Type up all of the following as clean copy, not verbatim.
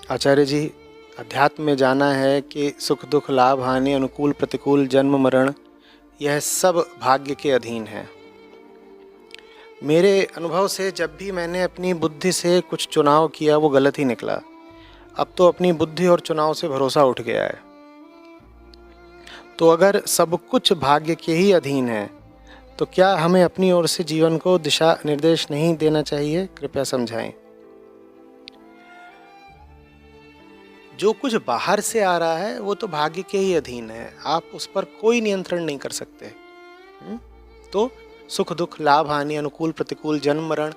आचार्य जी, अध्यात्म में जाना है कि सुख दुख लाभ हानि अनुकूल प्रतिकूल जन्म मरण यह सब भाग्य के अधीन है। मेरे अनुभव से जब भी मैंने अपनी बुद्धि से कुछ चुनाव किया वो गलत ही निकला। अब तो अपनी बुद्धि और चुनाव से भरोसा उठ गया है। तो अगर सब कुछ भाग्य के ही अधीन है तो क्या हमें अपनी ओर से जीवन को दिशा निर्देश नहीं देना चाहिए? कृपया समझाएं। जो कुछ बाहर से आ रहा है वो तो भाग्य के ही अधीन है, आप उस पर कोई नियंत्रण नहीं कर सकते। तो सुख दुख लाभ हानि अनुकूल प्रतिकूल जन्म मरण,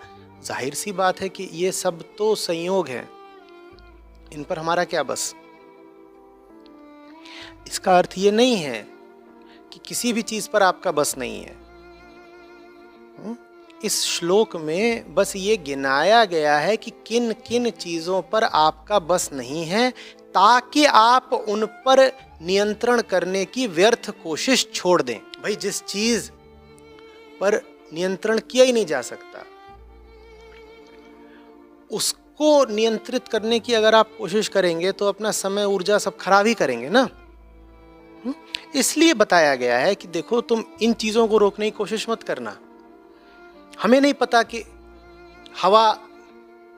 जाहिर सी बात है कि ये सब तो संयोग है, इन पर हमारा क्या बस। इसका अर्थ ये नहीं है कि किसी भी चीज पर आपका बस नहीं है। इस श्लोक में बस ये गिनाया गया है कि किन किन चीजों पर आपका बस नहीं है, ताकि आप उन पर नियंत्रण करने की व्यर्थ कोशिश छोड़ दें। भाई, जिस चीज पर नियंत्रण किया ही नहीं जा सकता उसको नियंत्रित करने की अगर आप कोशिश करेंगे तो अपना समय ऊर्जा सब खराब ही करेंगे ना। इसलिए बताया गया है कि देखो, तुम इन चीजों को रोकने की कोशिश मत करना। हमें नहीं पता कि हवा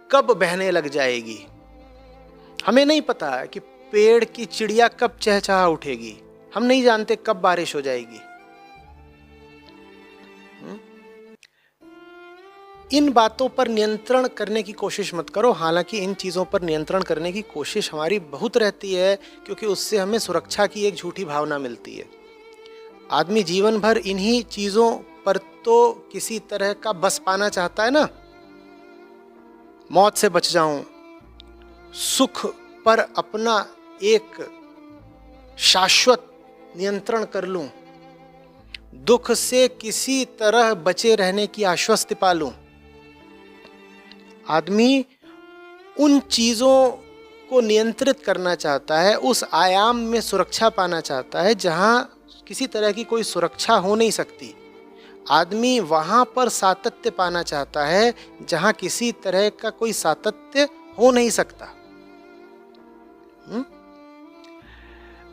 कब बहने लग जाएगी, हमें नहीं पता कि पेड़ की चिड़िया कब चहचहा उठेगी, हम नहीं जानते कब बारिश हो जाएगी। इन बातों पर नियंत्रण करने की कोशिश मत करो। हालांकि इन चीजों पर नियंत्रण करने की कोशिश हमारी बहुत रहती है, क्योंकि उससे हमें सुरक्षा की एक झूठी भावना मिलती है। आदमी जीवन भर इन्हीं चीजों पर तो किसी तरह का बस पाना चाहता है ना। मौत से बच जाऊं, सुख पर अपना एक शाश्वत नियंत्रण कर लूं, दुख से किसी तरह बचे रहने की आश्वस्ति पा लूं। आदमी उन चीजों को नियंत्रित करना चाहता है, उस आयाम में सुरक्षा पाना चाहता है जहां किसी तरह की कोई सुरक्षा हो नहीं सकती। आदमी वहां पर सातत्य पाना चाहता है जहां किसी तरह का कोई सातत्य हो नहीं सकता।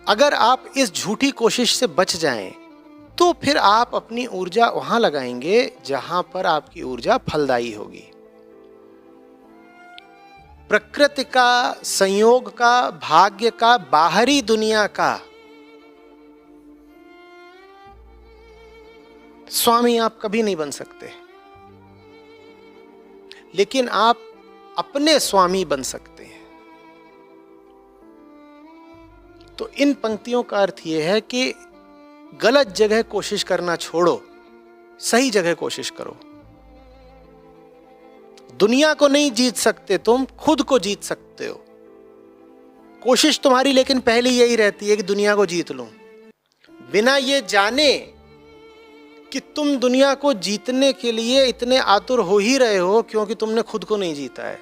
अगर आप इस झूठी कोशिश से बच जाएं तो फिर आप अपनी ऊर्जा वहां लगाएंगे जहां पर आपकी ऊर्जा फलदायी होगी। प्रकृति का, संयोग का, भाग्य का, बाहरी दुनिया का स्वामी आप कभी नहीं बन सकते, लेकिन आप अपने स्वामी बन सकते हैं। तो इन पंक्तियों का अर्थ यह है कि गलत जगह कोशिश करना छोड़ो, सही जगह कोशिश करो। दुनिया को नहीं जीत सकते तुम, खुद को जीत सकते हो। कोशिश तुम्हारी लेकिन पहले यही रहती है कि दुनिया को जीत लूं, बिना ये जाने कि तुम दुनिया को जीतने के लिए इतने आतुर हो ही रहे हो, क्योंकि तुमने खुद को नहीं जीता है।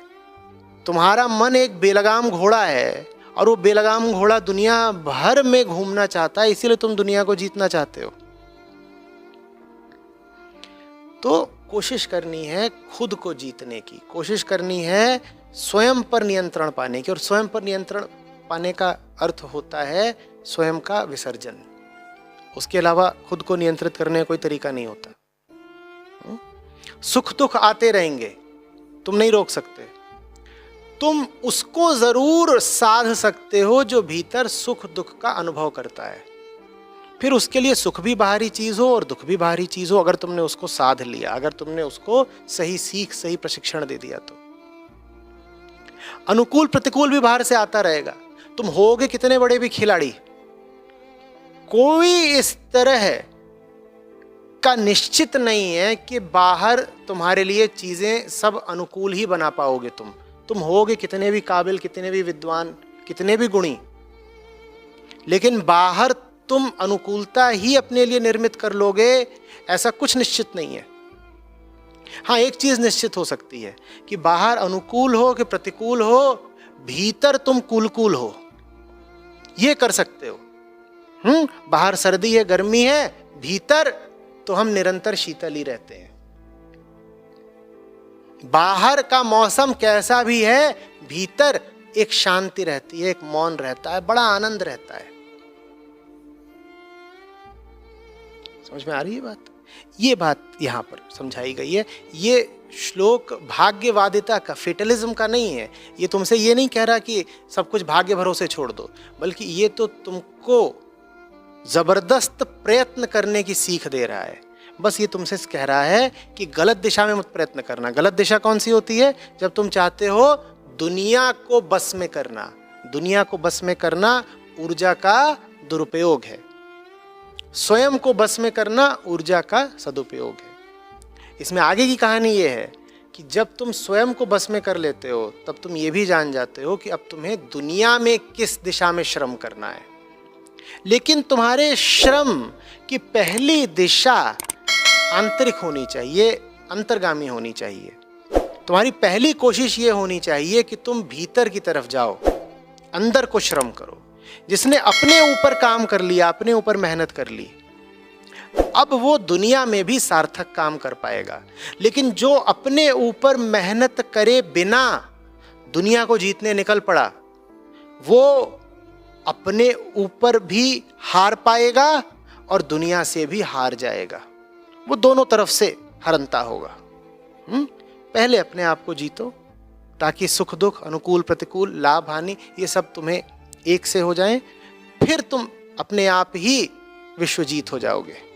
तुम्हारा मन एक बेलगाम घोड़ा है और वो बेलगाम घोड़ा दुनिया भर में घूमना चाहता है, इसीलिए तुम दुनिया को जीतना चाहते हो। तो कोशिश करनी है खुद को जीतने की, कोशिश करनी है स्वयं पर नियंत्रण पाने की। और स्वयं पर नियंत्रण पाने का अर्थ होता है स्वयं का विसर्जन। उसके अलावा खुद को नियंत्रित करने का कोई तरीका नहीं होता। सुख दुख आते रहेंगे, तुम नहीं रोक सकते। तुम उसको जरूर साध सकते हो जो भीतर सुख दुख का अनुभव करता है। फिर उसके लिए सुख भी बाहरी चीज हो और दुख भी बाहरी चीज हो, अगर तुमने उसको साध लिया, अगर तुमने उसको सही सीख, सही प्रशिक्षण दे दिया तो। अनुकूल प्रतिकूल भी बाहर से आता रहेगा। तुम होगे कितने बड़े भी खिलाड़ी, कोई इस तरह का निश्चित नहीं है कि बाहर तुम्हारे लिए चीजें सब अनुकूल ही बना पाओगे। तुम होगे कितने भी काबिल, कितने भी विद्वान, कितने भी गुणी, लेकिन बाहर तुम अनुकूलता ही अपने लिए निर्मित कर लोगे, ऐसा कुछ निश्चित नहीं है। हाँ, एक चीज निश्चित हो सकती है कि बाहर अनुकूल हो कि प्रतिकूल हो, भीतर तुम कुलकुल हो, ये कर सकते हो। बाहर सर्दी है, गर्मी है, भीतर तो हम निरंतर शीतल ही रहते हैं। बाहर का मौसम कैसा भी है, भीतर एक शांति रहती है, एक मौन रहता है, बड़ा आनंद रहता है। समझ में आ रही है बात? ये बात यहां पर समझाई गई है। ये श्लोक भाग्यवादिता का, फेटलिज्म का नहीं है। ये तुमसे ये नहीं कह रहा कि सब कुछ भाग्य भरोसे छोड़ दो, बल्कि ये तो तुमको जबरदस्त प्रयत्न करने की सीख दे रहा है। बस ये तुमसे कह रहा है कि गलत दिशा में मत प्रयत्न करना। गलत दिशा कौन सी होती है? जब तुम चाहते हो दुनिया को बस में करना। दुनिया को बस में करना ऊर्जा का दुरुपयोग है, स्वयं को बस में करना ऊर्जा का सदुपयोग है। इसमें आगे की कहानी ये है कि जब तुम स्वयं को बस में कर लेते हो, तब तुम ये भी जान जाते हो कि अब तुम्हें दुनिया में किस दिशा में श्रम करना है। लेकिन तुम्हारे श्रम की पहली दिशा आंतरिक होनी चाहिए, अंतर्गामी होनी चाहिए। तुम्हारी पहली कोशिश ये होनी चाहिए कि तुम भीतर की तरफ जाओ, अंदर को श्रम करो। जिसने अपने ऊपर काम कर लिया, अपने ऊपर मेहनत कर ली, अब वो दुनिया में भी सार्थक काम कर पाएगा। लेकिन जो अपने ऊपर मेहनत करे बिना दुनिया को जीतने निकल पड़ा, वो अपने ऊपर भी हार पाएगा और दुनिया से भी हार जाएगा। वो दोनों तरफ से हरनता होगा। पहले अपने आप को जीतो, ताकि सुख दुख, अनुकूल प्रतिकूल, लाभ हानि, ये सब तुम्हें एक से हो जाएं। फिर तुम अपने आप ही विश्वजीत हो जाओगे।